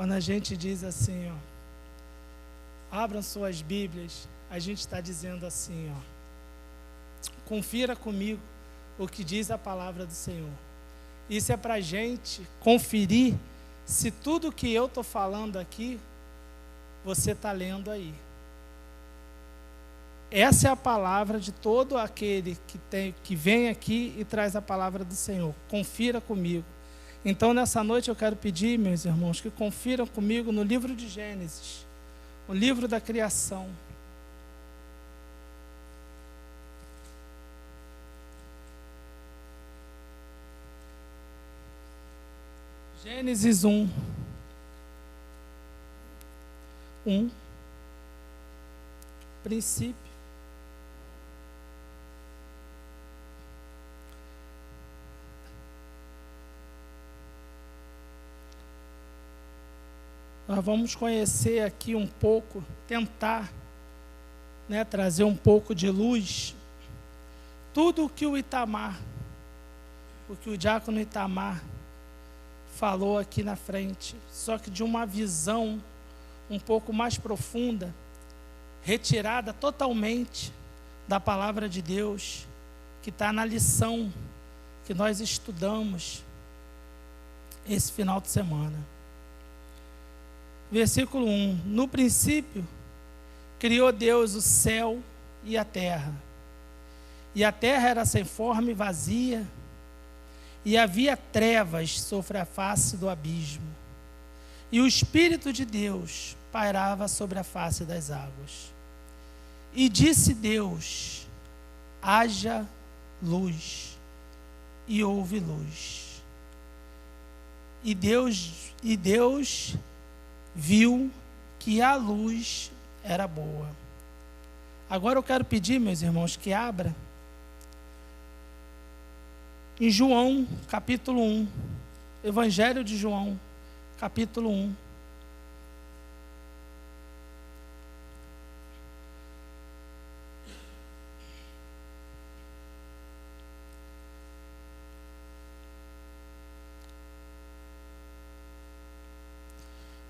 Quando a gente diz assim, ó, abram suas Bíblias, a gente está dizendo assim, ó, confira comigo o que diz a palavra do Senhor. Isso é para a gente conferir se tudo que eu estou falando aqui, você está lendo aí. Essa é a palavra de todo aquele que vem aqui e traz a palavra do Senhor. Confira comigo. Então, nessa noite, eu quero pedir, meus irmãos, que confiram comigo no livro de Gênesis, o livro da criação. Gênesis 1. Princípio. Nós vamos conhecer aqui um pouco, tentar, trazer um pouco de luz. Tudo o que o diácono Itamar falou aqui na frente, só que de uma visão um pouco mais profunda, retirada totalmente da palavra de Deus, que está na lição que nós estudamos esse final de semana. Versículo 1. No princípio, criou Deus o céu e a terra. E a terra era sem forma e vazia, e havia trevas sobre a face do abismo. E o Espírito de Deus pairava sobre a face das águas. E disse Deus: haja luz, e houve luz. E Deus viu que a luz era boa. Agora eu quero pedir, meus irmãos, que abra em João, capítulo 1. Evangelho de João, capítulo 1.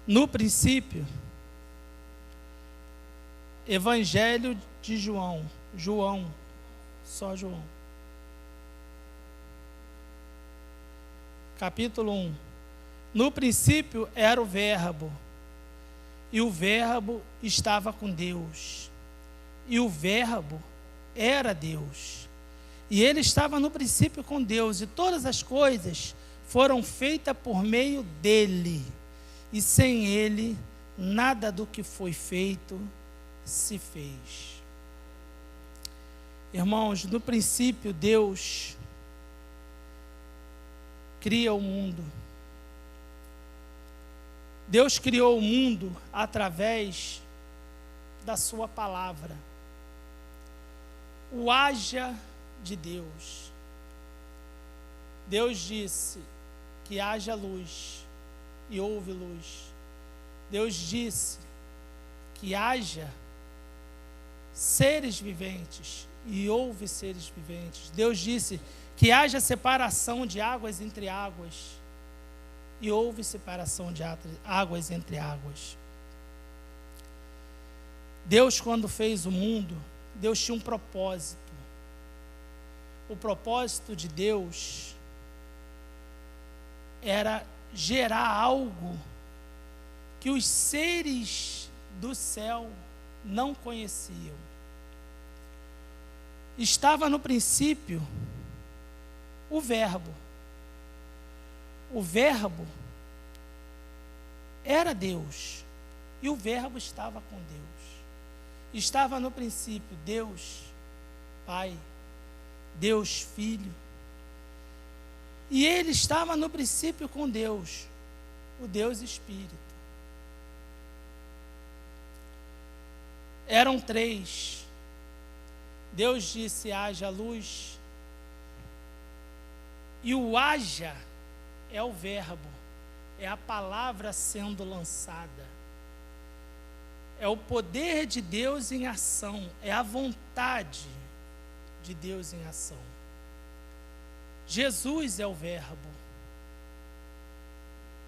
No princípio, Evangelho de João, só João. Capítulo 1. No princípio era o Verbo, e o Verbo estava com Deus, e o Verbo era Deus. E ele estava no princípio com Deus, e todas as coisas foram feitas por meio dele. E sem ele, nada do que foi feito se fez. Irmãos, no princípio, Deus cria o mundo. Deus criou o mundo através da sua palavra. O haja de Deus. Deus disse que haja luz. E houve luz. Deus disse que haja seres viventes, e houve seres viventes. Deus disse que haja separação de águas entre águas, e houve separação de águas entre águas. Deus, quando fez o mundo, Deus tinha um propósito. O propósito de Deus era gerar algo que os seres do céu não conheciam. Estava no princípio o Verbo. O Verbo era Deus, e o Verbo estava com Deus. Estava no princípio Deus Pai, Deus Filho. E ele estava no princípio com Deus, o Deus Espírito. Eram três. Deus disse: haja luz. E o haja é o verbo, é a palavra sendo lançada. É o poder de Deus em ação, é a vontade de Deus em ação. Jesus é o verbo.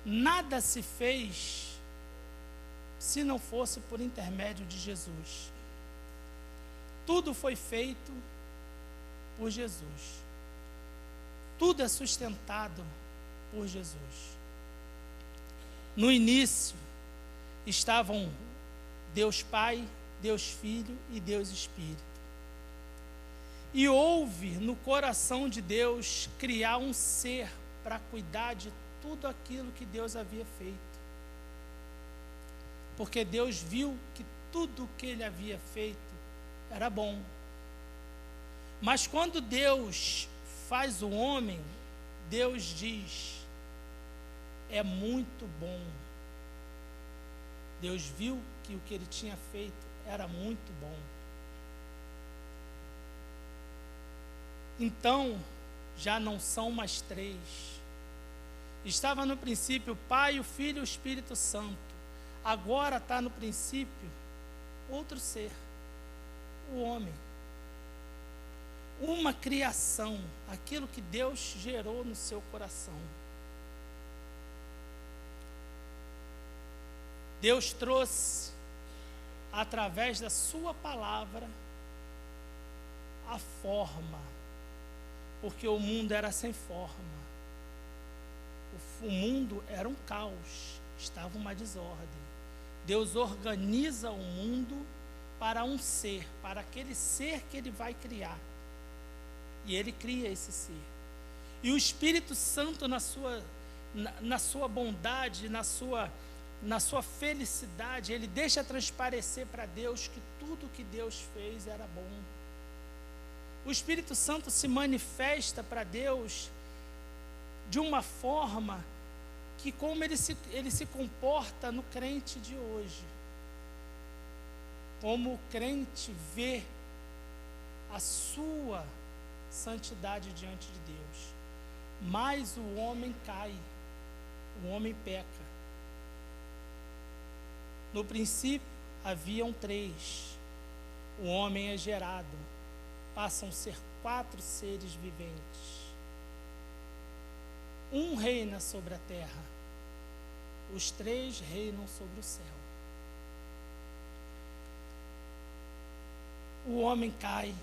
Nada se fez se não fosse por intermédio de Jesus. Tudo foi feito por Jesus. Tudo é sustentado por Jesus. No início estavam Deus Pai, Deus Filho e Deus Espírito. E houve no coração de Deus criar um ser para cuidar de tudo aquilo que Deus havia feito. Porque Deus viu que tudo que Ele havia feito era bom. Mas quando Deus faz o homem, Deus diz: é muito bom. Deus viu que o que Ele tinha feito era muito bom. Então, já não são mais três. Estava no princípio o Pai, o Filho e o Espírito Santo. Agora está no princípio outro ser, o homem. Uma criação, aquilo que Deus gerou no seu coração. Deus trouxe, através da sua palavra, a forma, porque o mundo era sem forma. O mundo era um caos, estava uma desordem. Deus organiza o mundo para um ser, para aquele ser que Ele vai criar. E Ele cria esse ser. E o Espírito Santo, na sua bondade, na sua felicidade, Ele deixa transparecer para Deus que tudo que Deus fez era bom. O Espírito Santo se manifesta para Deus de uma forma que, como ele se comporta no crente de hoje. Como o crente vê a sua santidade diante de Deus. Mas o homem cai, o homem peca. No princípio haviam três. O homem é gerado. Passam a ser 4 seres viventes. Um reina sobre a terra. Os 3 reinam sobre o céu. O homem cai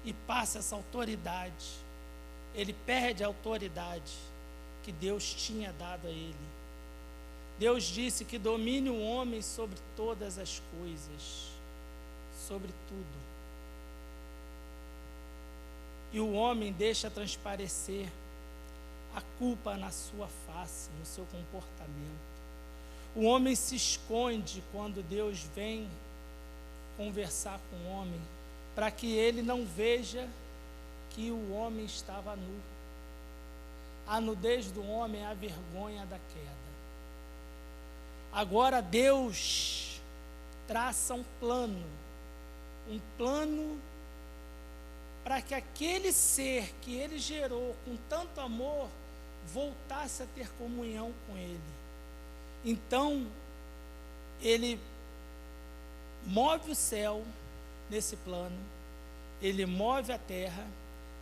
e passa essa autoridade. Ele perde a autoridade que Deus tinha dado a ele. Deus disse que domine o homem sobre todas as coisas, sobre tudo. E o homem deixa transparecer a culpa na sua face, no seu comportamento. O homem se esconde quando Deus vem conversar com o homem, para que ele não veja que o homem estava nu. A nudez do homem é a vergonha da queda. Agora Deus traça um plano para que aquele ser que Ele gerou com tanto amor voltasse a ter comunhão com Ele. Então, Ele move o céu nesse plano, Ele move a terra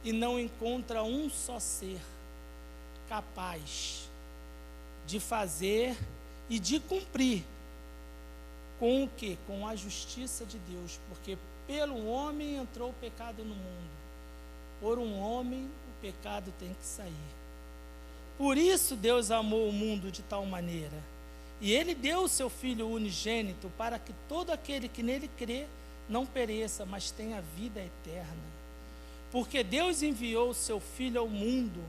e não encontra um só ser capaz de fazer e de cumprir com o quê? Com a justiça de Deus, porque pelo homem entrou o pecado no mundo, por um homem o pecado tem que sair. Por isso Deus amou o mundo de tal maneira, e Ele deu o seu Filho unigênito para que todo aquele que nele crê não pereça, mas tenha vida eterna. Porque Deus enviou o seu Filho ao mundo,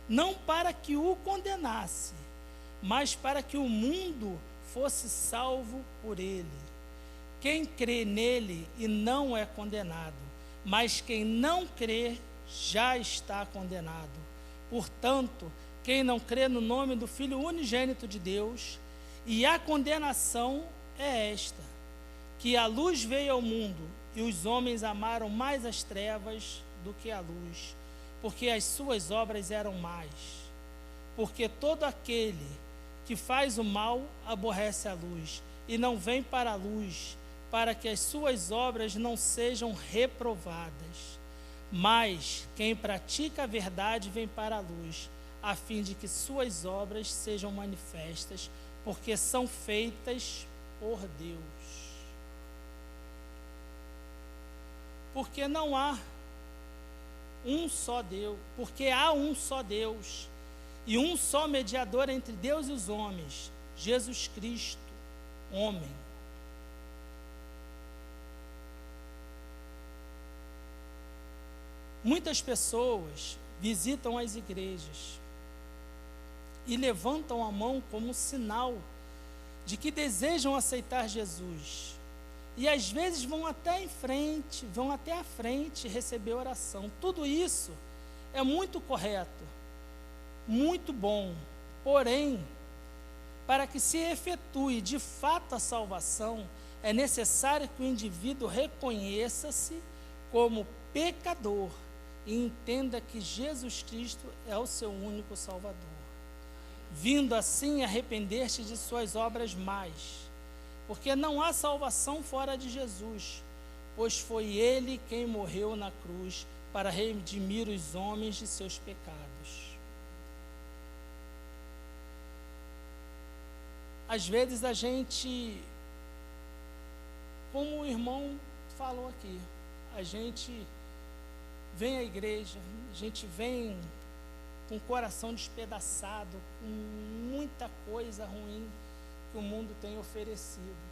não para que o condenasse, mas para que o mundo fosse salvo por ele. Quem crê nele e não é condenado, mas quem não crê já está condenado. Portanto, quem não crê no nome do Filho unigênito de Deus, e a condenação é esta, que a luz veio ao mundo, e os homens amaram mais as trevas do que a luz, porque as suas obras eram más. Porque todo aquele que faz o mal aborrece a luz, e não vem para a luz, para que as suas obras não sejam reprovadas. Mas quem pratica a verdade vem para a luz, a fim de que suas obras sejam manifestas, porque são feitas por Deus. Porque não há um só Deus, porque há um só Deus e um só mediador entre Deus e os homens, Jesus Cristo, homem. Muitas pessoas visitam as igrejas e levantam a mão como sinal de que desejam aceitar Jesus. E às vezes vão até à frente receber oração. Tudo isso é muito correto, muito bom. Porém, para que se efetue de fato a salvação, é necessário que o indivíduo reconheça-se como pecador e entenda que Jesus Cristo é o seu único Salvador, vindo assim arrepender-se de suas obras más. Porque não há salvação fora de Jesus, pois foi Ele quem morreu na cruz para redimir os homens de seus pecados. Às vezes a gente, como o irmão falou aqui, a gente vem à igreja, a gente vem com o coração despedaçado, com muita coisa ruim que o mundo tem oferecido.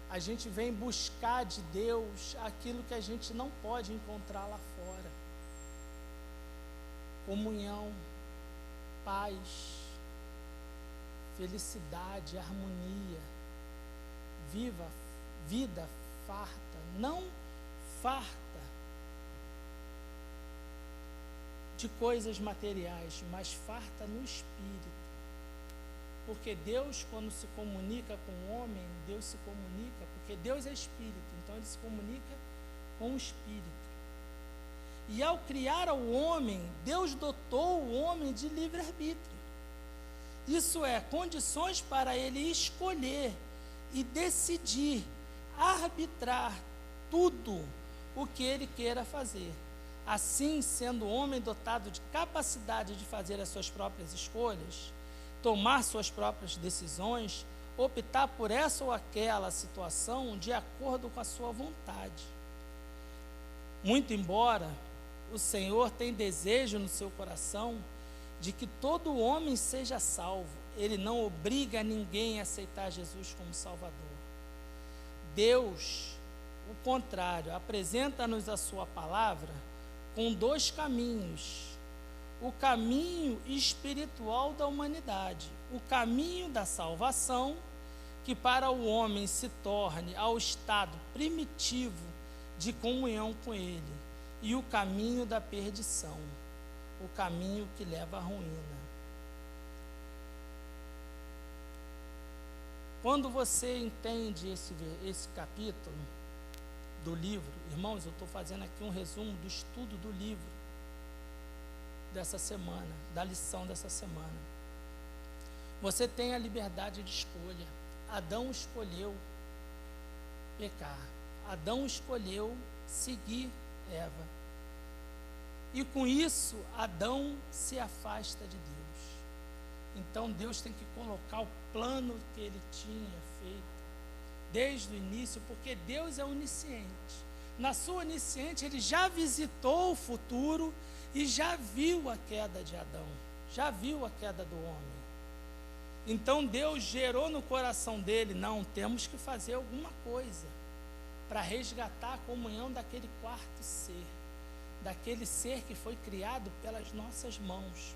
A gente vem buscar de Deus aquilo que a gente não pode encontrar lá fora. Comunhão, paz, felicidade, harmonia, vida farta, não farta de coisas materiais, mas farta no espírito. Porque Deus, quando se comunica com o homem, Deus se comunica, porque Deus é espírito, então Ele se comunica com o espírito. E ao criar o homem, Deus dotou o homem de livre-arbítrio. Isso é, condições para ele escolher e decidir, arbitrar tudo o que ele queira fazer. Assim, sendo o homem dotado de capacidade de fazer as suas próprias escolhas, tomar suas próprias decisões, optar por essa ou aquela situação de acordo com a sua vontade. Muito embora o Senhor tenha desejo no seu coração de que todo homem seja salvo, Ele não obriga ninguém a aceitar Jesus como Salvador. Deus, o contrário, apresenta-nos a sua palavra com dois caminhos: o caminho espiritual da humanidade, o caminho da salvação, que para o homem se torne ao estado primitivo de comunhão com Ele, e o caminho da perdição, o caminho que leva à ruína. Quando você entende esse capítulo do livro, irmãos, eu estou fazendo aqui um resumo do estudo do livro dessa semana, da lição dessa semana. Você tem a liberdade de escolha. Adão escolheu pecar. Adão escolheu seguir Eva. E com isso, Adão se afasta de Deus. Então Deus tem que colocar o plano que ele tinha feito desde o início, porque Deus é onisciente. Na sua onisciência, ele já visitou o futuro e já viu a queda de Adão, já viu a queda do homem. Então Deus gerou no coração dele: não, temos que fazer alguma coisa para resgatar a comunhão daquele quarto ser, daquele ser que foi criado pelas nossas mãos.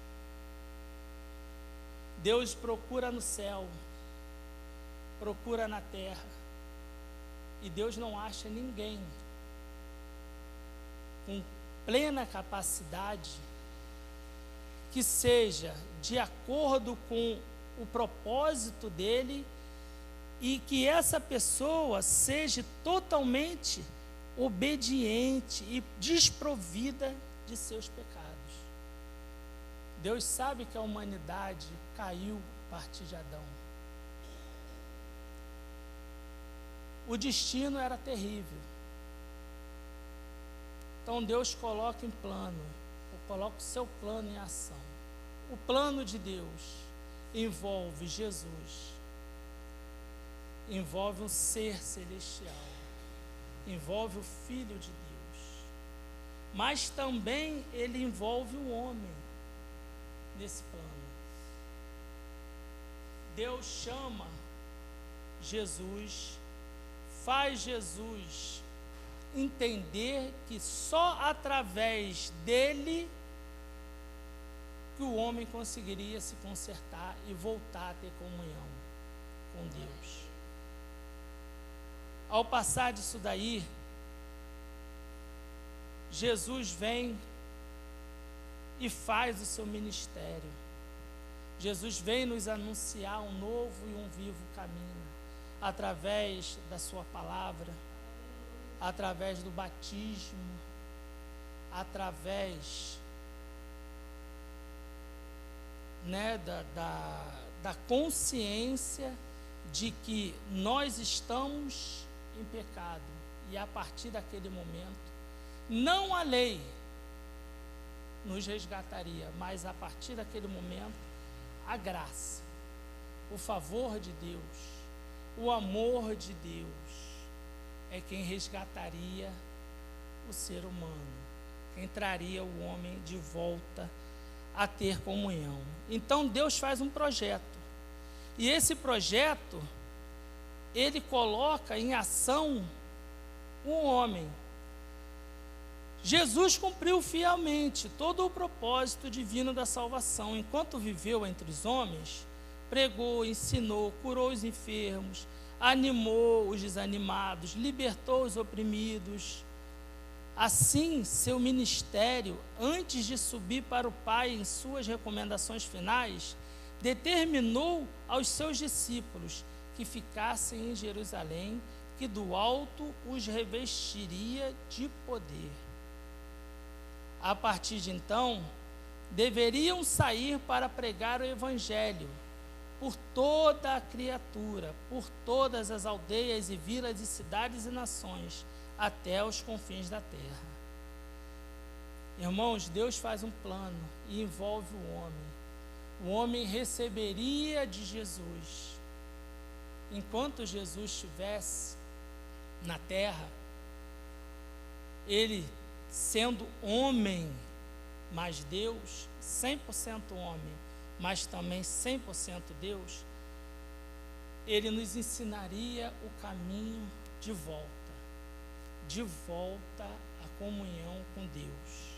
Deus procura no céu, procura na terra, e Deus não acha ninguém com plena capacidade que seja de acordo com o propósito dele e que essa pessoa seja totalmente obediente e desprovida de seus pecados. Deus sabe que a humanidade caiu a partir de Adão. O destino era terrível. Então Deus coloca em plano, coloca o seu plano em ação. O plano de Deus envolve Jesus, envolve um ser celestial, envolve o Filho de Deus, mas também ele envolve o homem nesse plano. Deus chama Jesus, faz Jesus entender que só através dele que o homem conseguiria se consertar e voltar a ter comunhão com Deus. Ao passar disso daí, Jesus vem e faz o seu ministério. Jesus vem nos anunciar um novo e um vivo caminho, através da sua palavra, através do batismo, através da consciência de que nós estamos em pecado, e a partir daquele momento, não a lei nos resgataria, mas a partir daquele momento, a graça, o favor de Deus, o amor de Deus é quem resgataria o ser humano, quem traria o homem de volta a ter comunhão. Então Deus faz um projeto, e esse projeto ele coloca em ação o homem. Jesus cumpriu fielmente todo o propósito divino da salvação. Enquanto viveu entre os homens, pregou, ensinou, curou os enfermos, animou os desanimados, libertou os oprimidos. Assim, seu ministério, antes de subir para o Pai em suas recomendações finais, determinou aos seus discípulos que ficassem em Jerusalém, que do alto os revestiria de poder. A partir de então, deveriam sair para pregar o Evangelho por toda a criatura, por todas as aldeias e vilas e cidades e nações, até os confins da terra. Irmãos, Deus faz um plano e envolve o homem. O homem receberia de Jesus. Enquanto Jesus estivesse na terra, ele sendo homem, mas Deus, 100% homem, mas também 100% Deus, ele nos ensinaria o caminho de volta à comunhão com Deus.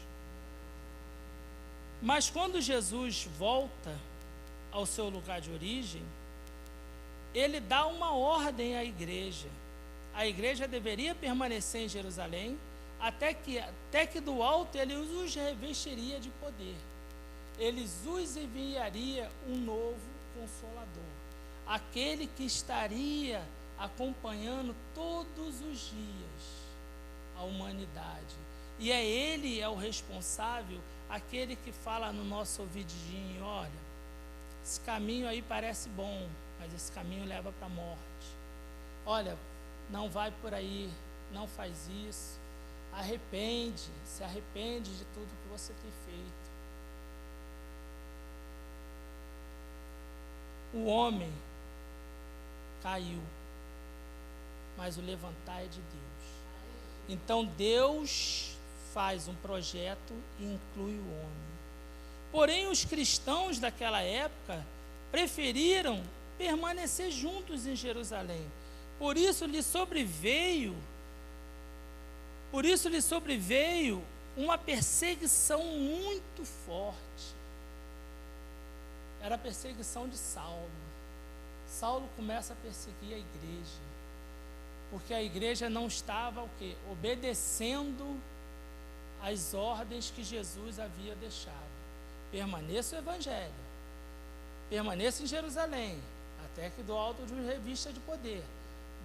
Mas quando Jesus volta ao seu lugar de origem, ele dá uma ordem à igreja. A igreja deveria permanecer em Jerusalém, até que do alto ele os revestiria de poder. Ele os enviaria um novo Consolador, aquele que estaria acompanhando todos os dias a humanidade. E ele é o responsável, aquele que fala no nosso ouvidinho: olha, esse caminho aí parece bom, mas esse caminho leva para a morte. Olha, não vai por aí, não faz isso. Se arrepende de tudo que você tem feito. O homem caiu, mas o levantar é de Deus. Então Deus faz um projeto e inclui o homem. Porém, os cristãos daquela época preferiram permanecer juntos em Jerusalém. Por isso lhe sobreveio uma perseguição muito forte. Era a perseguição de Saulo. Saulo começa a perseguir a igreja, porque a igreja não estava obedecendo às ordens que Jesus havia deixado. Permaneça o Evangelho, permaneça em Jerusalém, até que do alto de revista de poder.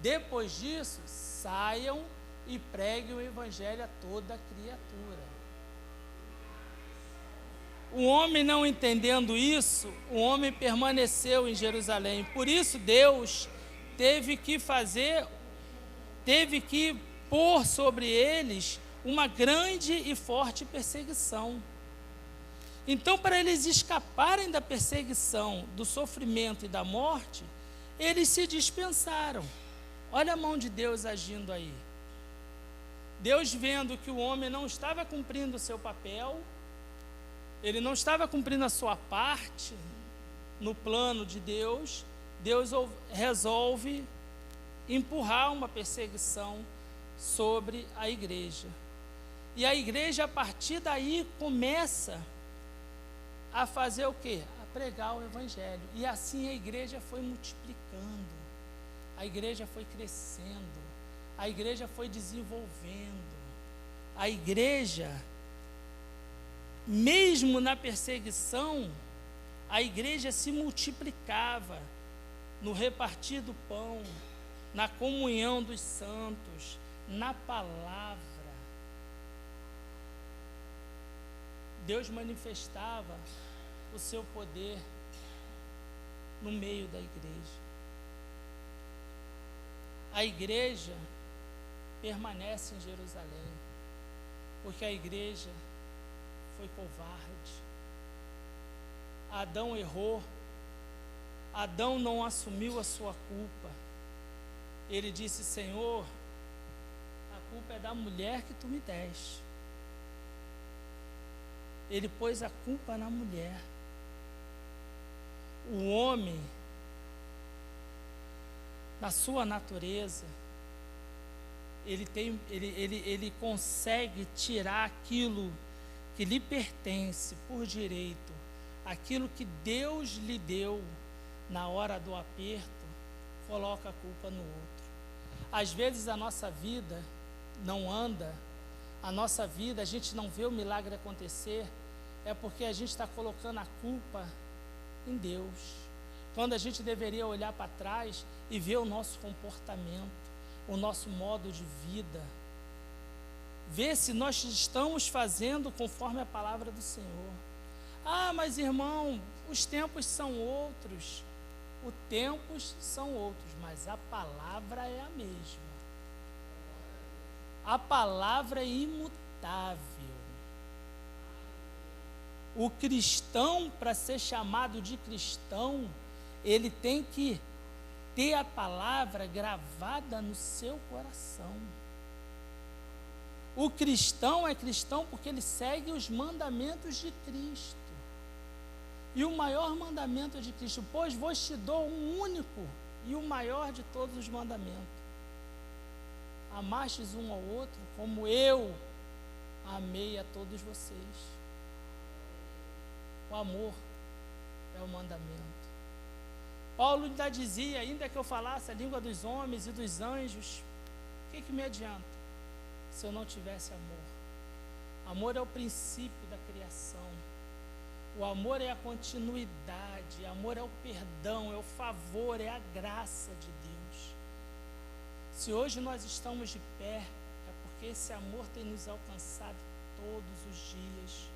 Depois disso, saiam e pregue o Evangelho a toda criatura. O homem, não entendendo isso, o homem permaneceu em Jerusalém. Por isso Deus teve que pôr sobre eles uma grande e forte perseguição. Então, para eles escaparem da perseguição, do sofrimento e da morte, eles se dispensaram. Olha a mão de Deus agindo aí. Deus vendo que o homem não estava cumprindo o seu papel, ele não estava cumprindo a sua parte no plano de Deus, Deus resolve empurrar uma perseguição sobre a igreja. E a igreja, a partir daí, começa a fazer o quê? A pregar o evangelho. E assim a igreja foi multiplicando, a igreja foi crescendo, a igreja foi desenvolvendo. A igreja, mesmo na perseguição, a igreja se multiplicava no repartir do pão, na comunhão dos santos, na palavra. Deus manifestava o seu poder no meio da igreja. A igreja permanece em Jerusalém, porque a igreja foi covarde. Adão errou, Adão não assumiu a sua culpa. Ele disse: Senhor, a culpa é da mulher que tu me deste. Ele pôs a culpa na mulher. O homem, na sua natureza, ele consegue tirar aquilo que lhe pertence por direito, aquilo que Deus lhe deu na hora do aperto, coloca a culpa no outro. Às vezes a nossa vida não anda, a nossa vida, a gente não vê o milagre acontecer, é porque a gente está colocando a culpa em Deus, quando a gente deveria olhar para trás e ver o nosso comportamento, o nosso modo de vida, ver se nós estamos fazendo conforme a palavra do Senhor. Ah, mas irmão, os tempos são outros. Os tempos são outros, mas a palavra é a mesma. A palavra é imutável. O cristão, para ser chamado de cristão, ele tem que ter a palavra gravada no seu coração. O cristão é cristão porque ele segue os mandamentos de Cristo. E o maior mandamento de Cristo: pois vos te dou um único e o maior de todos os mandamentos. Amastes um ao outro como eu amei a todos vocês. O amor é o mandamento. Paulo ainda dizia: ainda que eu falasse a língua dos homens e dos anjos, o que me adianta se eu não tivesse amor? Amor é o princípio da criação. O amor é a continuidade, o amor é o perdão, é o favor, é a graça de Deus. Se hoje nós estamos de pé, é porque esse amor tem nos alcançado todos os dias.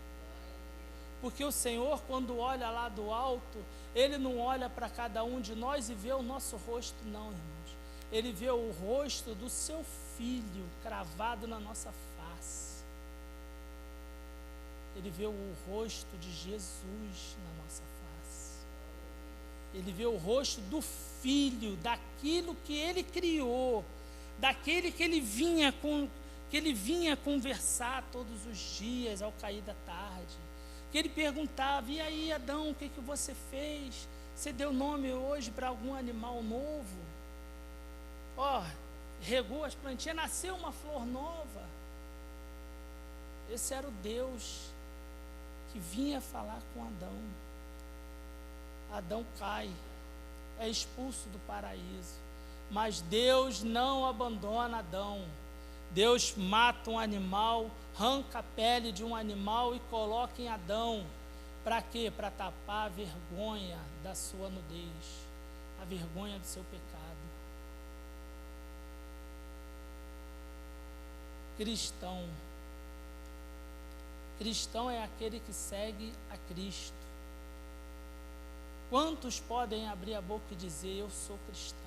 Porque o Senhor, quando olha lá do alto, Ele não olha para cada um de nós e vê o nosso rosto, não, irmãos. Ele vê o rosto do seu Filho cravado na nossa face. Ele vê o rosto de Jesus na nossa face. Ele vê o rosto do Filho, daquilo que Ele criou, daquele que Ele vinha conversar todos os dias ao cair da tarde. Que Ele perguntava: e aí, Adão, o que você fez? Você deu nome hoje para algum animal novo? Regou as plantinhas, nasceu uma flor nova. Esse era o Deus que vinha falar com Adão. Adão cai, é expulso do paraíso, mas Deus não abandona Adão. Deus mata um animal, arranca a pele de um animal e coloca em Adão. Para quê? Para tapar a vergonha da sua nudez, a vergonha do seu pecado. Cristão é aquele que segue a Cristo. Quantos podem abrir a boca e dizer: eu sou cristão?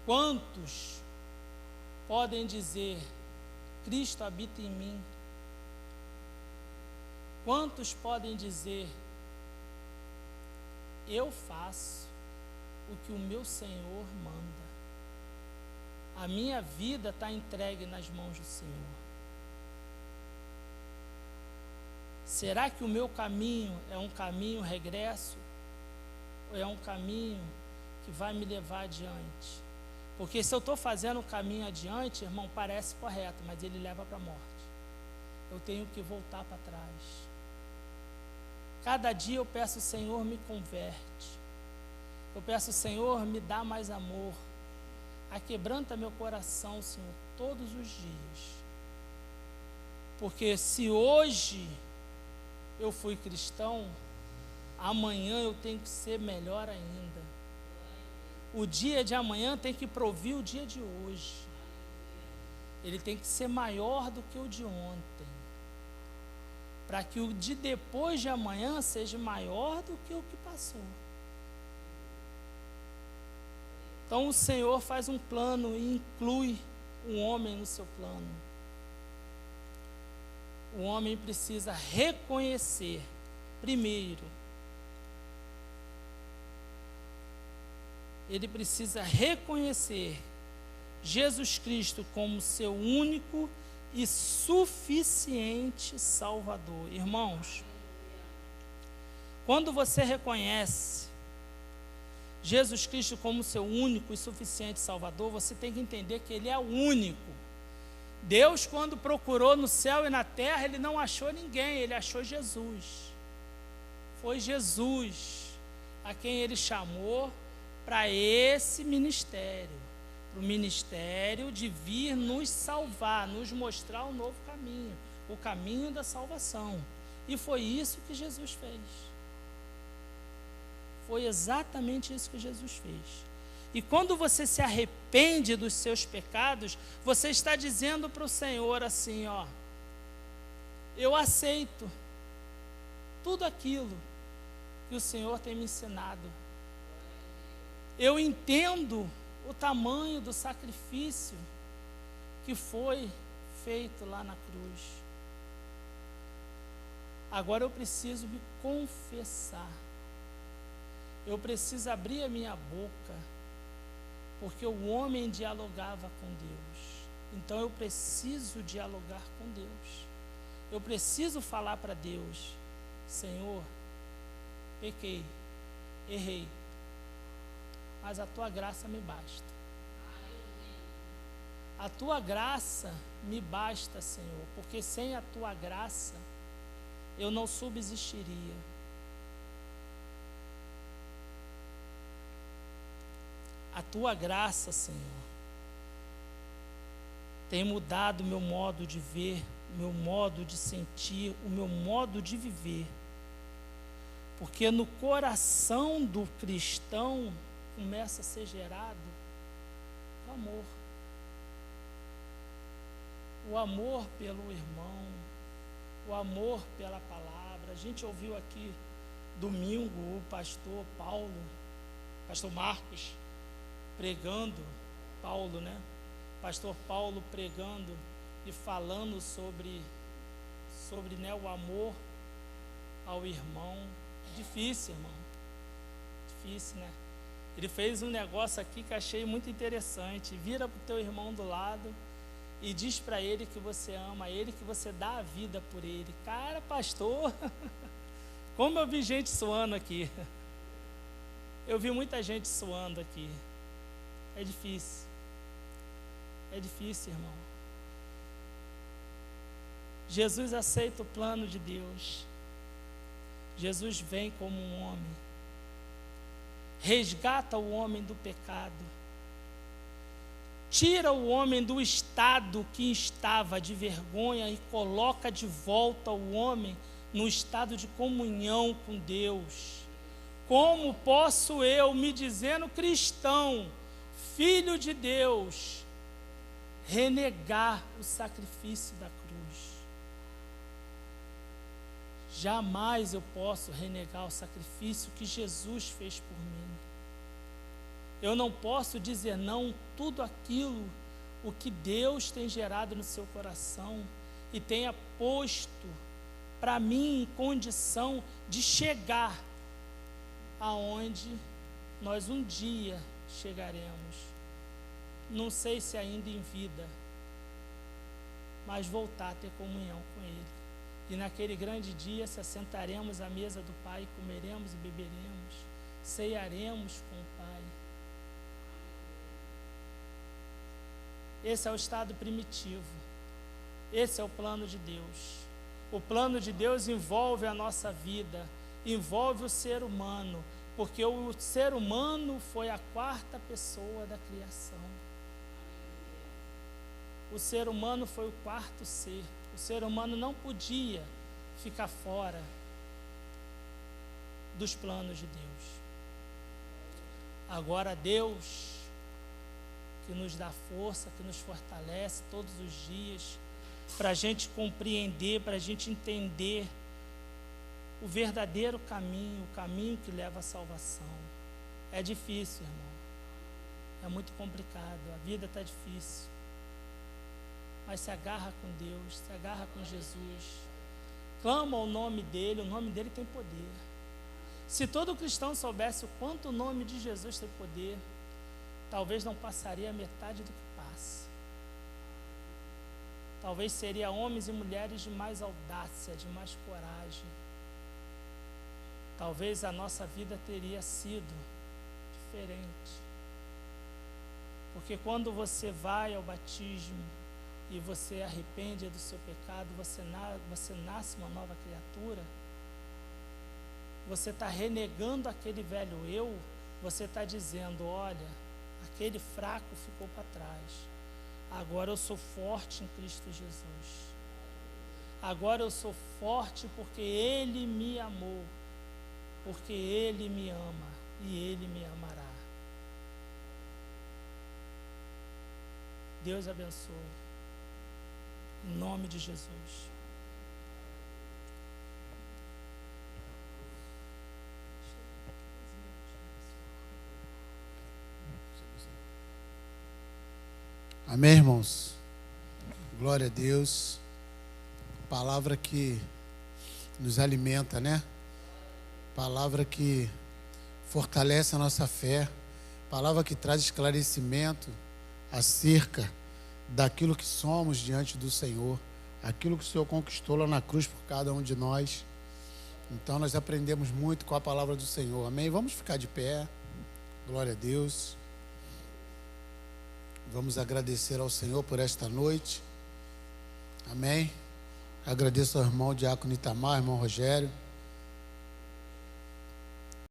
Quantos podem dizer: Cristo habita em mim? Quantos podem dizer: eu faço o que o meu Senhor manda. A minha vida está entregue nas mãos do Senhor. Será que o meu caminho é um caminho regresso? Ou é um caminho que vai me levar adiante? Porque se eu estou fazendo o caminho adiante, irmão, parece correto, mas ele leva para a morte. Eu tenho que voltar para trás. Cada dia eu peço, Senhor, me converte. Eu peço, Senhor, me dá mais amor. Aquebranta meu coração, Senhor, todos os dias. Porque se hoje eu fui cristão, amanhã eu tenho que ser melhor ainda. O dia de amanhã tem que provir o dia de hoje. Ele tem que ser maior do que o de ontem, para que o de depois de amanhã seja maior do que o que passou. Então o Senhor faz um plano e inclui o homem no seu plano. O homem precisa reconhecer, primeiro, ele precisa reconhecer Jesus Cristo como seu único e suficiente Salvador. Irmãos, quando você reconhece Jesus Cristo como seu único e suficiente Salvador, você tem que entender que Ele é o único. Deus, quando procurou no céu e na terra, Ele não achou ninguém, Ele achou Jesus. Foi Jesus a quem Ele chamou para esse ministério, para o ministério de vir nos salvar, nos mostrar um novo caminho, o caminho da salvação. E foi isso que Jesus fez. Foi exatamente isso que Jesus fez. E quando você se arrepende dos seus pecados, você está dizendo para o Senhor assim, ó, eu aceito tudo aquilo que o Senhor tem me ensinado. Eu entendo o tamanho do sacrifício que foi feito lá na cruz. Agora eu preciso me confessar. Eu preciso abrir a minha boca, porque o homem dialogava com Deus. Então eu preciso dialogar com Deus. Eu preciso falar para Deus, Senhor, pequei, errei, mas a tua graça me basta. A tua graça me basta, Senhor, porque sem a tua graça eu não subsistiria. A tua graça, Senhor, tem mudado o meu modo de ver, o meu modo de sentir, o meu modo de viver. Porque no coração do cristão começa a ser gerado o amor. O amor pelo irmão, o amor pela palavra. A gente ouviu aqui domingo o pastor Paulo, pastor Marcos, pregando, Paulo, né? Pastor Paulo pregando e falando sobre né, o amor ao irmão. Difícil, irmão. Difícil, né? Ele fez um negócio aqui que achei muito interessante. Vira para o teu irmão do lado e diz para ele que você ama ele, que você dá a vida por ele. Cara, pastor, como eu vi gente suando aqui. Eu vi muita gente suando aqui. É difícil. É difícil, irmão. Jesus aceita o plano de Deus. Jesus vem como um homem. Resgata o homem do pecado. Tira o homem do estado que estava de vergonha e coloca de volta o homem no estado de comunhão com Deus. Como posso eu, me dizendo cristão, filho de Deus, renegar o sacrifício da cruz? Jamais eu posso renegar o sacrifício que Jesus fez por mim. Eu não posso dizer não tudo aquilo o que Deus tem gerado no seu coração e tenha posto para mim em condição de chegar aonde nós um dia chegaremos. Não sei se ainda em vida, mas voltar a ter comunhão com Ele. E naquele grande dia se assentaremos à mesa do Pai, comeremos e beberemos, ceiaremos com o Pai. Esse é o estado primitivo. Esse é o plano de Deus. O plano de Deus envolve a nossa vida, envolve o ser humano, porque o ser humano foi a quarta pessoa da criação. O ser humano foi o quarto ser. O ser humano não podia ficar fora dos planos de Deus. Agora Deus, que nos dá força, que nos fortalece todos os dias, para a gente compreender, para a gente entender o verdadeiro caminho, o caminho que leva à salvação. É difícil, irmão. É muito complicado. A vida está difícil. Mas se agarra com Deus, se agarra com Jesus. Clama o nome dele tem poder. Se todo cristão soubesse o quanto o nome de Jesus tem poder, talvez não passaria a metade do que passa. Talvez seria homens e mulheres de mais audácia, de mais coragem. Talvez a nossa vida teria sido diferente. Porque quando você vai ao batismo e você arrepende do seu pecado, você nasce uma nova criatura, você está renegando aquele velho eu, você está dizendo, olha, aquele fraco ficou para trás. Agora eu sou forte em Cristo Jesus. Agora eu sou forte porque Ele me amou, porque Ele me ama e Ele me amará. Deus abençoe. Em nome de Jesus. Amém, irmãos? Glória a Deus. Palavra que nos alimenta, né? Palavra que fortalece a nossa fé. Palavra que traz esclarecimento acerca daquilo que somos diante do Senhor. Aquilo que o Senhor conquistou lá na cruz por cada um de nós. Então nós aprendemos muito com a palavra do Senhor. Amém? Vamos ficar de pé. Glória a Deus. Vamos agradecer ao Senhor por esta noite. Amém? Agradeço ao irmão Diácono Itamar, irmão Rogério.